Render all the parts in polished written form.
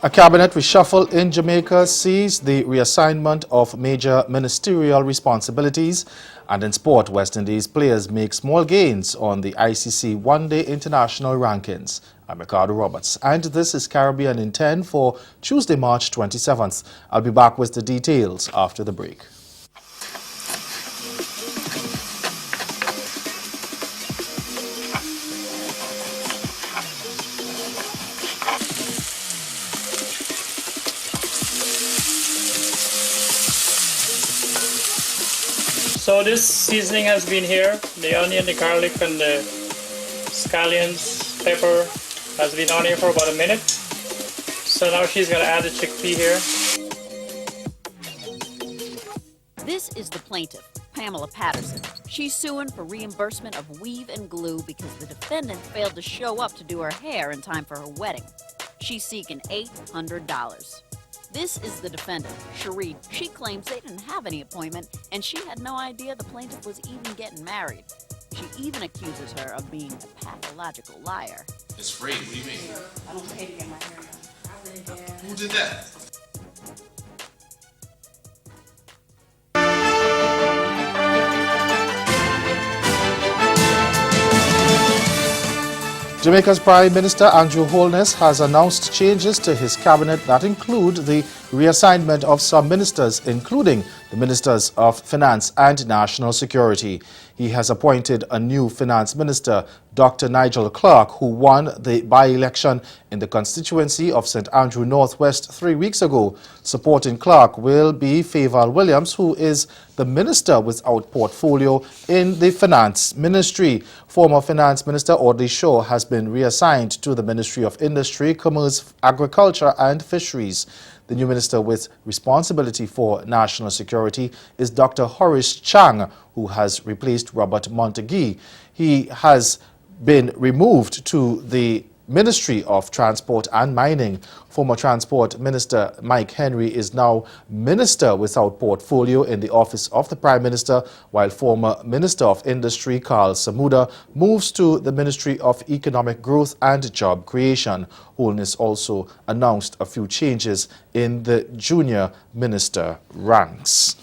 A cabinet reshuffle in Jamaica sees the reassignment of major ministerial responsibilities, and in sport, West Indies players make small gains on the ICC one-day international rankings. I'm Ricardo Roberts, and this is Caribbean in 10 for Tuesday, March 27th. I'll be back with the details after the break. So this seasoning has been here. The onion, the garlic, and the scallions, pepper has been on here for about a minute. So now she's gonna add the chickpea here. This is the plaintiff, Pamela Patterson. She's suing for reimbursement of weave and glue because the defendant failed to show up to do her hair in time for her wedding. She's seeking $800. This is the defendant, Cherie. She claims they didn't have any appointment, and she had no idea the plaintiff was even getting married. She even accuses her of being a pathological liar. It's free. What do you mean? I don't pay to get my hair done. I really did. Who did that? Jamaica's Prime Minister Andrew Holness has announced changes to his cabinet that include the reassignment of some ministers, including the Ministers of Finance and National Security. He has appointed a new finance minister, Dr. Nigel Clark, who won the by-election in the constituency of St. Andrew Northwest 3 weeks ago. Supporting Clark will be Fayval Williams, who is the minister without portfolio in the finance ministry. Former finance minister Audley Shaw has been reassigned to the Ministry of Industry, Commerce, Agriculture and Fisheries. The new minister with responsibility for national security is Dr. Horace Chang, who has replaced Robert Montague. He has been removed to the Ministry of Transport and Mining. Former Transport Minister Mike Henry is now Minister without portfolio in the office of the Prime Minister, while former Minister of Industry Carl Samuda moves to the Ministry of Economic Growth and Job Creation. Holness also announced a few changes in the junior minister ranks.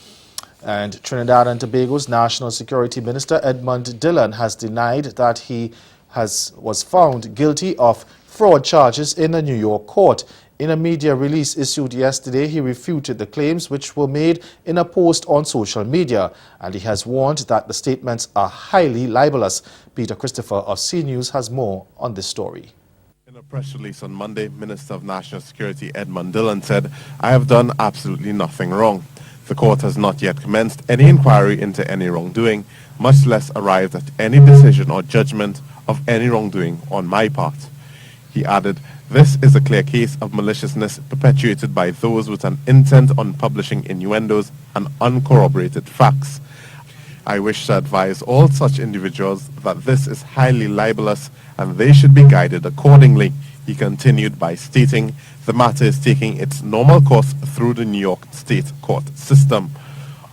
And Trinidad and Tobago's National Security Minister Edmund Dillon has denied that he was found guilty of fraud charges in a New York court. In a media release issued yesterday, he refuted the claims which were made in a post on social media, and he has warned that the statements are highly libelous. Peter Christopher of C News has more on this story. In a press release on Monday, Minister of National Security Edmund Dillon said, "I have done absolutely nothing wrong. The court has not yet commenced any inquiry into any wrongdoing, much less arrived at any decision or judgment of any wrongdoing on my part." He added, "This is a clear case of maliciousness perpetuated by those with an intent on publishing innuendos and uncorroborated facts. I wish to advise all such individuals that this is highly libelous and they should be guided accordingly." He continued by stating, "The matter is taking its normal course through the New York State Court system."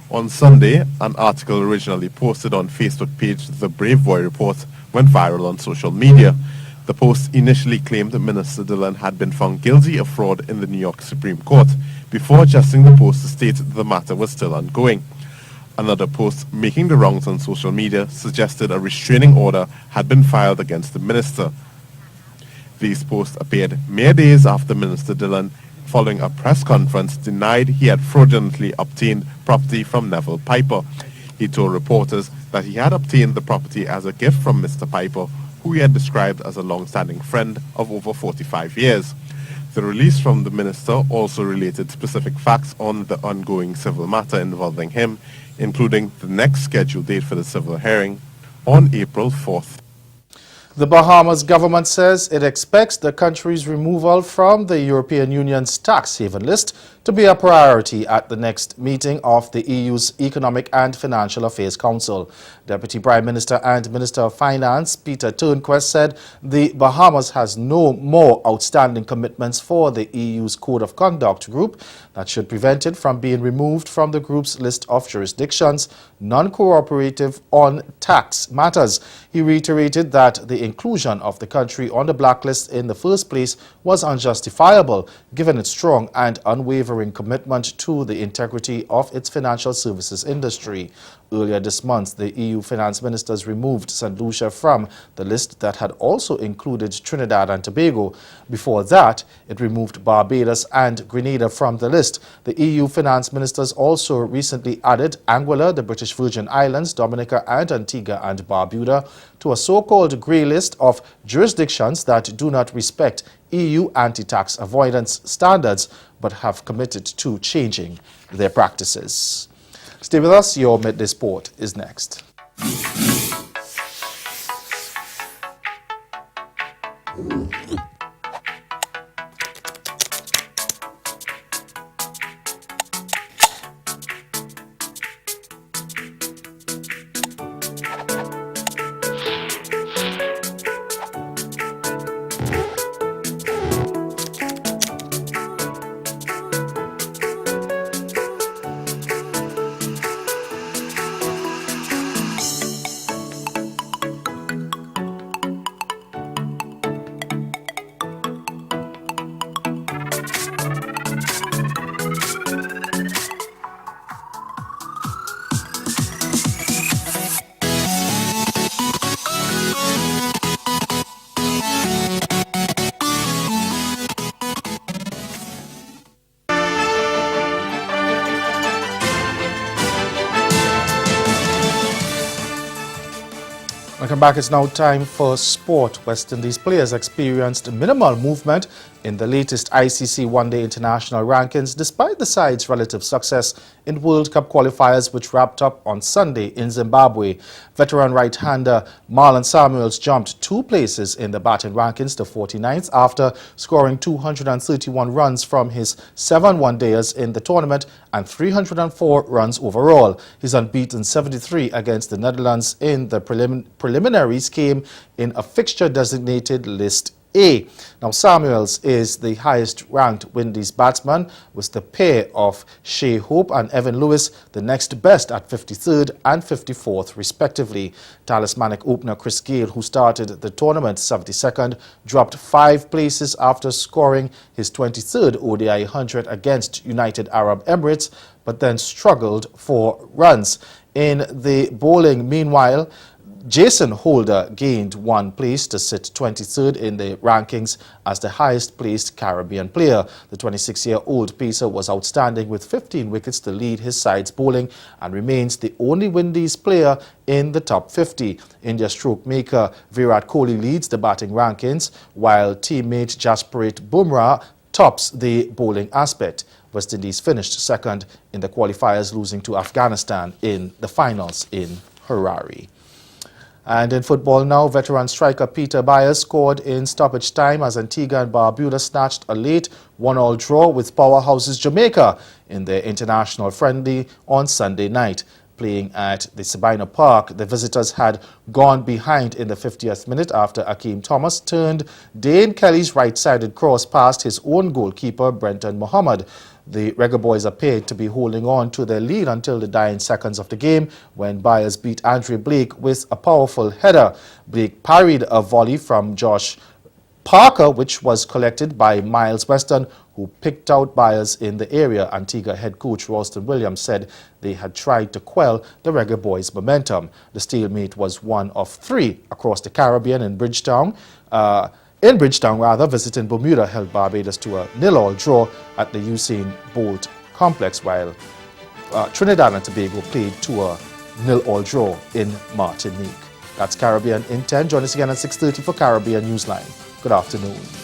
On Sunday, an article originally posted on Facebook page The Brave Boy Report went viral on social media. The post initially claimed that Minister Dillon had been found guilty of fraud in the New York Supreme Court, before adjusting the post to state that the matter was still ongoing. Another post making the rounds on social media suggested a restraining order had been filed against the minister. These posts appeared mere days after Minister Dillon, following a press conference, denied he had fraudulently obtained property from Neville Piper. He told reporters that he had obtained the property as a gift from Mr. Piper, who he had described as a long-standing friend of over 45 years. The release from the minister also related specific facts on the ongoing civil matter involving him, including the next scheduled date for the civil hearing on April 4th. The Bahamas government says it expects the country's removal from the European Union's tax haven list to be a priority at the next meeting of the EU's Economic and Financial Affairs Council. Deputy Prime Minister and Minister of Finance Peter Turnquest said the Bahamas has no more outstanding commitments for the EU's Code of Conduct group that should prevent it from being removed from the group's list of jurisdictions non-cooperative on tax matters. He reiterated that the inclusion of the country on the blacklist in the first place was unjustifiable, given its strong and unwavering commitment to the integrity of its financial services industry. Earlier this month, the EU finance ministers removed St. Lucia from the list that had also included Trinidad and Tobago. Before that, it removed Barbados and Grenada from the list. The EU finance ministers also recently added Anguilla, the British Virgin Islands, Dominica and Antigua and Barbuda to a so-called grey list of jurisdictions that do not respect EU anti-tax avoidance standards but have committed to changing their practices. Stay with us, your Midday Sport is next. Welcome back. It's now time for sport. West Indies players experienced minimal movement in the latest ICC One-Day International rankings despite the side's relative success in World Cup qualifiers which wrapped up on Sunday in Zimbabwe. Veteran right-hander Marlon Samuels jumped 2 places in the batting rankings to 49th after scoring 231 runs from his 7 one-dayers in the tournament and 304 runs overall. His unbeaten 73 against the Netherlands in the preliminaries came in a fixture-designated List A. Now, Samuels is the highest-ranked Windies batsman, with the pair of Shea Hope and Evan Lewis the next best at 53rd and 54th, respectively. Talismanic opener Chris Gayle, who started the tournament 72nd, dropped 5 places after scoring his 23rd ODI 100 against United Arab Emirates, but then struggled for runs. In the bowling, meanwhile, Jason Holder gained 1 place to sit 23rd in the rankings as the highest-placed Caribbean player. The 26-year-old pacer was outstanding with 15 wickets to lead his side's bowling and remains the only Windies player in the top 50. India stroke maker Virat Kohli leads the batting rankings, while teammate Jasprit Bumrah tops the bowling aspect. West Indies finished second in the qualifiers, losing to Afghanistan in the finals in Harare. And in football now, veteran striker Peter Byers scored in stoppage time as Antigua and Barbuda snatched a late 1-all draw with powerhouses Jamaica in their international friendly on Sunday night. Playing at the Sabina Park, the visitors had gone behind in the 50th minute after Akeem Thomas turned Dane Kelly's right-sided cross past his own goalkeeper Brenton Mohammed. The Reggae Boys appeared to be holding on to their lead until the dying seconds of the game when Byers beat Andre Blake with a powerful header. Blake parried a volley from Josh Parker, which was collected by Miles Weston, who picked out Byers in the area. Antigua head coach Ralston Williams said they had tried to quell the Reggae Boys' momentum. The stalemate was one of 3 across the Caribbean in Bridgetown. Visiting Bermuda held Barbados to a 0-all draw at the Usain Bolt complex, while Trinidad and Tobago played to a 0-all draw in Martinique. That's Caribbean in 10. Join us again at 6:30 for Caribbean Newsline. Good afternoon.